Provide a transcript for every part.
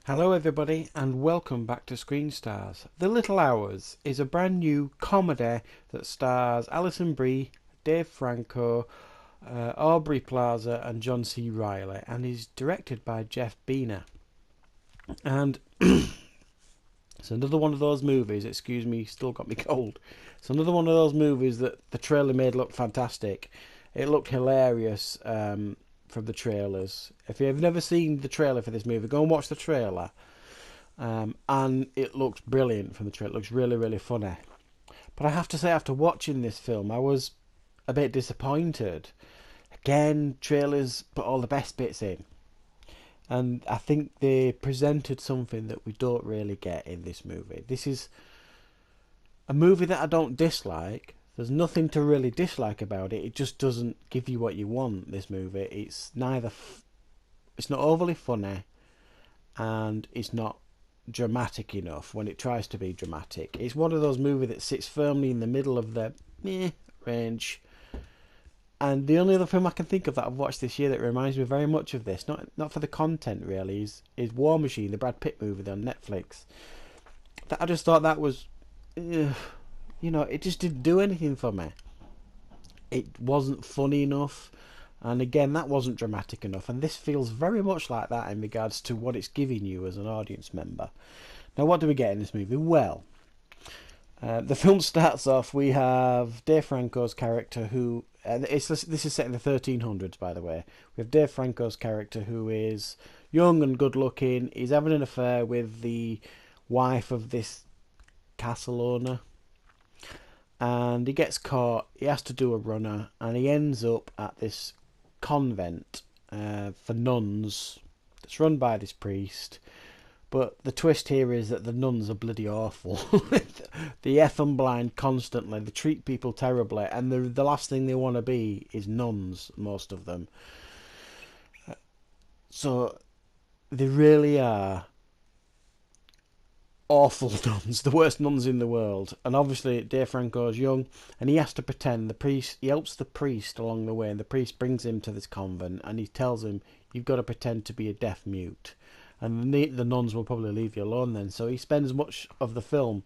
Hello everybody and welcome back to Screen Stars. The Little Hours is a brand new comedy that stars Alison Brie, Dave Franco, Aubrey Plaza and John C. Reilly and is directed by Jeff Beener. And it's another one of those movies, excuse me, still got me cold. It's another one of those movies that the trailer made look fantastic. It looked hilarious from the trailers. If you've never seen the trailer for this movie, go and watch the trailer. And it looks brilliant from the trailer. It looks really, really funny. But I have to say, after watching this film, I was a bit disappointed. Again, trailers put all the best bits in. And I think they presented something that we don't really get in this movie. This is a movie that I don't dislike. There's nothing to really dislike about it. It just doesn't give you what you want, this movie. It's neither... It's not overly funny, and it's not dramatic enough when it tries to be dramatic. It's one of those movies that sits firmly in the middle of the meh range. And the only other film I can think of that I've watched this year that reminds me very much of this, not for the content really, is War Machine, the Brad Pitt movie on Netflix. That I just thought that was, it just didn't do anything for me. It wasn't funny enough, and again, that wasn't dramatic enough. And this feels very much like that in regards to what it's giving you as an audience member. Now, what do we get in this movie? Well, the film starts off. We have Dave Franco's character who this is set in the 1300s, by the way. We have Dave Franco's character who is young and good looking. He's having an affair with the wife of this castle owner, and he gets caught. He has to do a runner, and he ends up at this convent for nuns that's run by this priest. But the twist here is that the nuns are bloody awful. They F and blind constantly. They treat people terribly. And the last thing they want to be is nuns, most of them. So they really are awful nuns. The worst nuns in the world. And obviously Dave Franco's young. And he has to pretend. He helps the priest along the way. And the priest brings him to this convent. And he tells him, you've got to pretend to be a deaf mute. And the nuns will probably leave you alone then. So he spends much of the film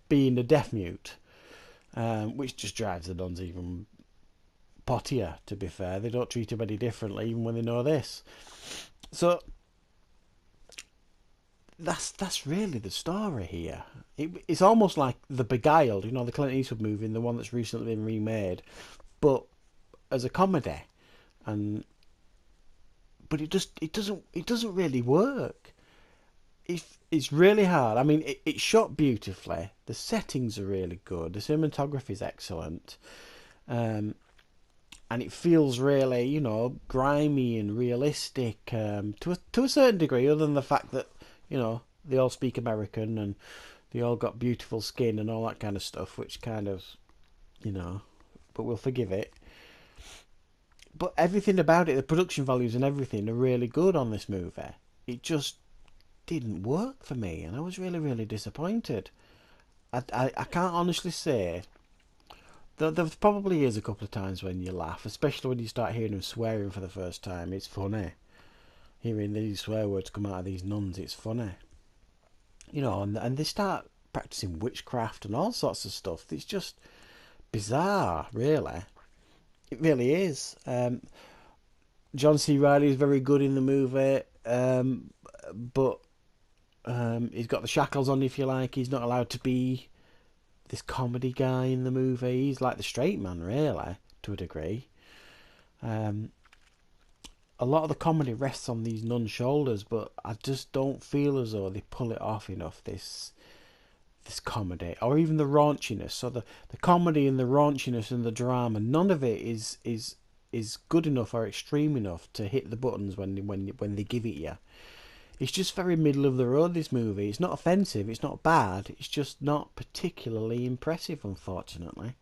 being a deaf mute, which just drives the nuns even pottier, to be fair. They don't treat him any differently, even when they know this. So that's really the story here. It's almost like The Beguiled, the Clint Eastwood movie, and the one that's recently been remade, but as a comedy. But it doesn't really work. It's really hard. I mean, it's shot beautifully. The settings are really good. The cinematography is excellent, and it feels really, grimy and realistic to a certain degree. Other than the fact that they all speak American and they all got beautiful skin and all that kind of stuff, which kind of, but we'll forgive it. But everything about it, the production values and everything are really good on this movie. It just didn't work for me, and I was really, really disappointed. I can't honestly say. There probably is a couple of times when you laugh, especially when you start hearing them swearing for the first time. It's funny. Hearing these swear words come out of these nuns, it's funny. And they start practicing witchcraft and all sorts of stuff. It's just bizarre, really. It really is. John C. Reilly is very good in the movie, but he's got the shackles on, if you like. He's not allowed to be this comedy guy in the movie. He's like the straight man, really, to a degree. A lot of the comedy rests on these nuns' shoulders, but I just don't feel as though they pull it off enough, this comedy, or even the raunchiness. So the comedy and the raunchiness and the drama, none of it is good enough or extreme enough to hit the buttons when they give it you. It's just very middle of the road, this movie. It's not offensive, it's not bad, it's just not particularly impressive, unfortunately.